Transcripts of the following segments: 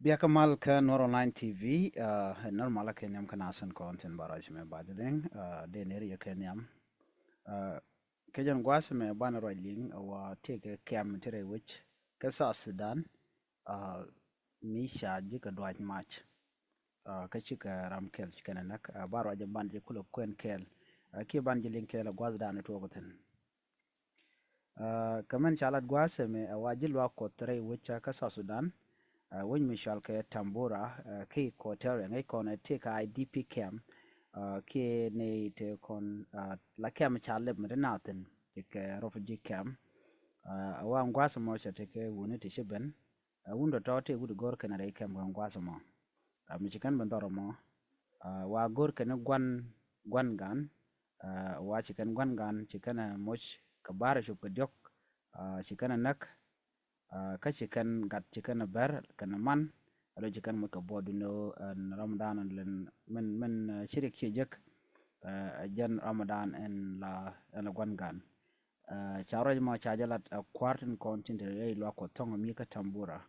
Biakamal ka Nor Online TV, normal kenyam kanasan content baraj me badeng, de neri ya kenyam. Kejan gwas me bana roiling wa take cam tere which kasa Sudan, misha jika dwaj match. Kachika ram kel chikenanak, baro aja bandi kulo kwen kel, ki bandi link kel gwas dana tuwagoten. Kaman chalat gwas me wajilwa kotere which kasa Sudan. When Michelle ke Tambura ke quarter ngai kon take IDP camp ke ne te kon la camp chale mrenaten ke refugee camp wa ngwasa mo cha te ke woni te sheben wundo to te gudu gor kana re camp ngwasa mo mi chikan bandoro mo wa gor kana gwan gan wa chikan gwan gan chikana moch kabara shup ke diok chikana nak ka chikan gat chikan ber kana man alo chikan mo ka bodu no ramadan and len men shirik chijek jan ramadan en la gwan gan charo ma chajalat kwartin kontin re lo ko tonga mi ka tambura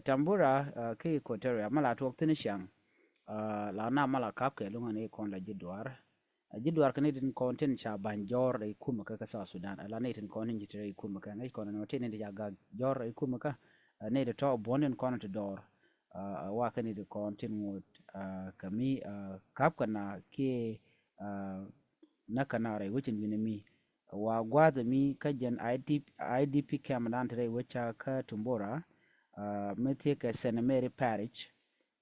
tambura ke ko tere mala to tin shang la na mala kap ke lunga ne kon la jidwar kan din kontin cha banjor e kuma ka sa Sudan ala ne tin konin jitere kuma ka ngai kono no tin ya ga jor e kuma ka ne de to bonen kono to dor wa kan de kontin ngut kami kap kana ke na kana re wucin binimi wa gwada mi ka jan IDP cam dan tare wacce ka tumbora mete ka senamere parish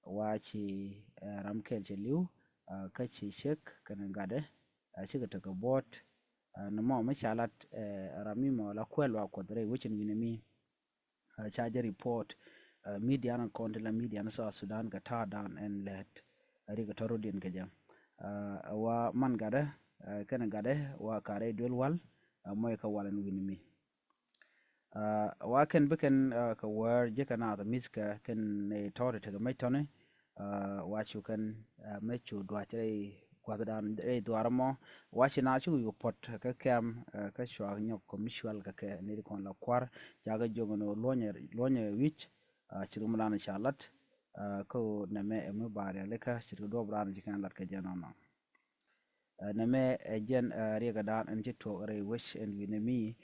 wa ci ramkel liu kace shek kana gade shiga taka bot na mo mashalat rami mo la kwelwa kodre wichin winami charge report media na konde la media na sa Sudan ga ta down and let riga toro din gaja wa man gade kana gade wa kare dolwal moy ka walan winami wa ken beken ka war jeka na da miska ken ne tore taga mai tone wachu kan mechu dwatre kwadran e dwarmo wachi na chu yu pot ka kem ka shwa nyok komishwal ka ke ne kon la kwar jaga jogono lonye wich chirumlan shalat ko neme emu bare leka chiru dobran jikan lat ka janama neme jen riga dan en jitto re wish en winemi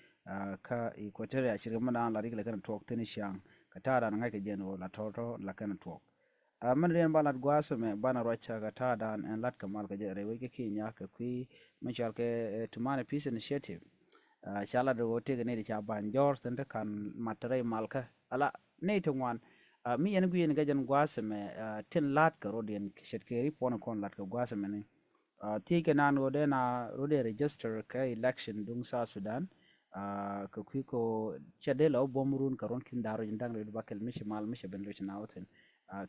ka equatorial chirumlan la riga kan tok tin shang ka tara ngai ka jeno la toto la kan tok man ren balat gwasa me bana rocha ga ta dan en lat kamal ga jere we ke kinya ka kui machal ke tumane peace initiative shala do wote ga ne de cha ban jor tanda kan matare malka ala ne to wan mi en guyen ga jan gwasa me tin lat ka rodien shet ke ri pon kon lat ka gwasa me ne ti ke nan rode na rode register ka election dung sa Sudan ka kui ko chadela bomrun karon kin daro jindang re bakel mishi mal mishi ben lo chinauten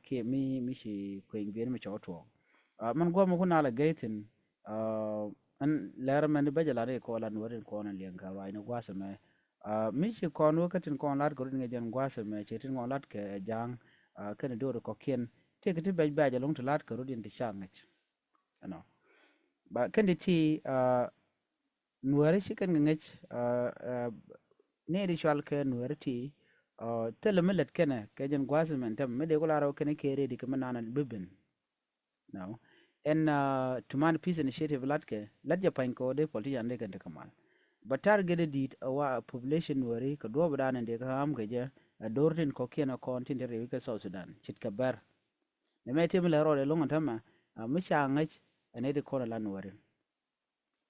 ke mi shi kwen gwen mi choto man go mo kuna la gatin an ler man ba jala re ko lan warin ko nan lian ka wa ina gwasa me mi shi kon wakatin kon lat ko ringa jan gwasa me chetin ngon lat ke jang kan do ko ken te ke ba ba jalong to lat ko rodin ti shangach ano ba kan ti nuare shi kan ngach ne ri shwal ke nuare ti tele melet kene ke jen gwasa men tem me de ko laro kene kere di kama nana bibin now en tuman peace initiative latke lat japan ko de politician de kan kamal batar gede dit wa population wari ko do bada de ka am ke je dortin ko kena ko tin de ke South Sudan chit ka ber ne me tem le ro de longa tama mi sha ngach ane de ko lan wari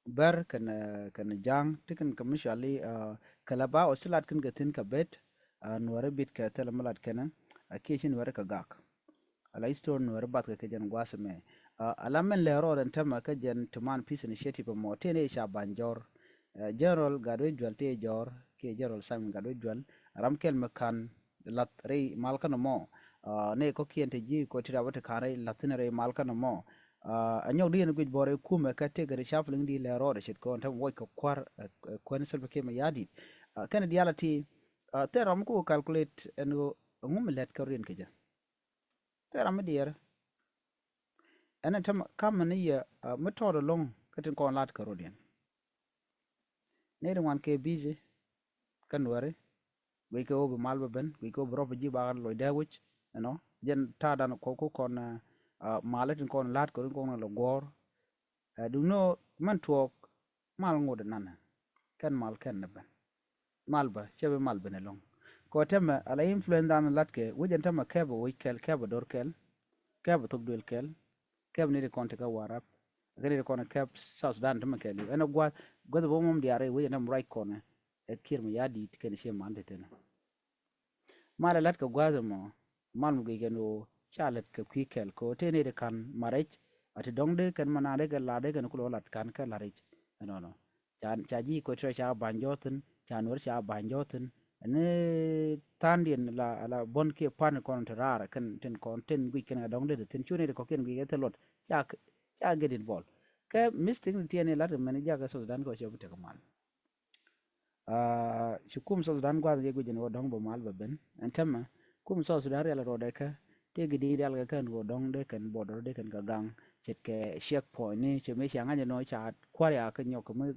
ber kan jang tikan kamishali kala ba o silat kan gatin ka bet nuwara bit ka tela malat kenan kishin nuwara ka gak ala istor nuwara bat ka jan gwasa me ala men le ro den tama ka jan tuman peace initiative mo tene sha banjor general gadwe jwal te jor ke general sam gadwe jwal ramkel makan lat re malkan mo ne ko kiente ji ko tira wata kare latin re malkan mo anyok dien guj bore kuma ka te gari shuffling di le ro de shit ko tam wo ko kwar ko ne selbe ke ma yadi kana dialati te ram ko calculate en ngum let ka rin keja te ram dier ana tam kam ne ya metodo long katin ko lat ka rodien ne wan ke busy kan ware we ko be malba ben we ko bro ji ba lo da wich jen ta dan ko kon malet kon lat ko kon lo gor du no man tuok mal ngod nan kan mal ken ban mal ba chebe mal bene long ko tema ala influence dan lat ke wujen tema kebo wi kebo dor kebo tok duel kebo ni de kon te ka warap gani de kon keb south dan tema ke eno gwa bo mom diare wujen nam right corner et kir mi yadi ken she man de tena mala lat ka gwazo mo mal mu ge no chalet ka kwikel ko tene de kan marech ati dongde kan manade ga lade kan kulo lat kan ka larich no chaji ko tre cha banjotin chanur cha banjotin ne tandien la bon ke pan kon rara kan ten kon ten wi kan dongde de ten chune de ko ken ge telot cha gedin bol ka misting tiene lat man jaga so dan ko chobu te ko mal shukum so sudan gwa ye gujin wo dong bo mal ba ben antama kum so sudan ya ro de ka te gidi dal ga kan wo dong de kan bodor de kan ga gang chet ke shek po ni che me shanga no cha kwar ya kan yok mu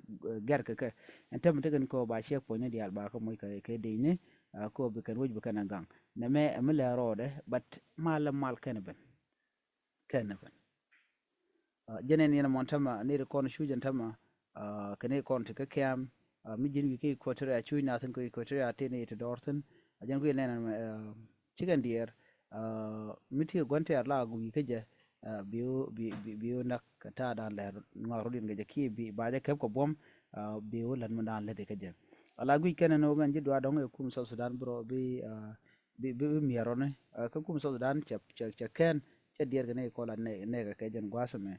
ger ka antama te kan ko ba shek po ni dial ba ko mo ke de ni ko be kan wuj be kan gang na me le ro de but mal kan ben jenen yana montama ne kon shujan tama kane kon te ka kam mi jin wi ke ko tere chu na tan ko tere ate ne te dorten ajan ko ne chicken deer mi ti gonte la gu ke je biu nak ta dan le ngaro din ge ki bi ba je kep ko bom biu lan man dan le de ke je ala gu ken no gan je do dong kum so sudan bro bi mi yarone ka kum so sudan chep ken che deer ne ko la ne ga ke jen gwasame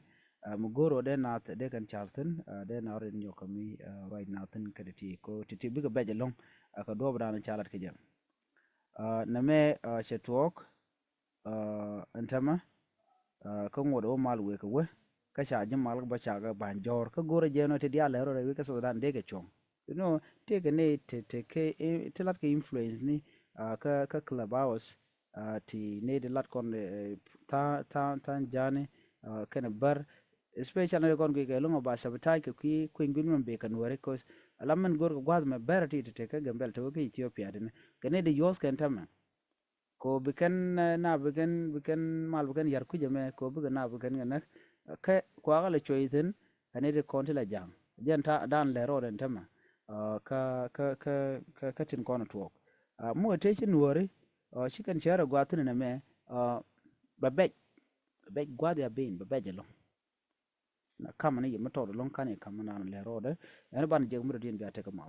mugoro de na de kan charten de na ren yo kami right now tin kaditi ko titi biga beje long ka do bra na chalat ke jam na me chetwok antama ko ngodo mal we ko we ka cha jim mal ba cha ga ban jor ka gore je no te dia lero re ka so dan de ke chong you know te ke ne te ke te lat ke influence ni ka club house ti ne de lat kon ta jane kana bar especially kon ke lungo ba sabatai ke ki kwingin men be kan wore ko alaman gor gwad me berati te ka gambel to ke Ethiopia den kane de yos kan tama ko bikan na bikan mal bikan yar ku jame ko bikan na bikan ngana ke ko agala choitin kane de kon la jam jen ta dan le ro den tama ka tin kono to mo te chin wore shikan shara gwatin na me babek gwad ya bin babek lo na kama ni yema todo long kane kama na le rode ene ban jeg mura din ga te kama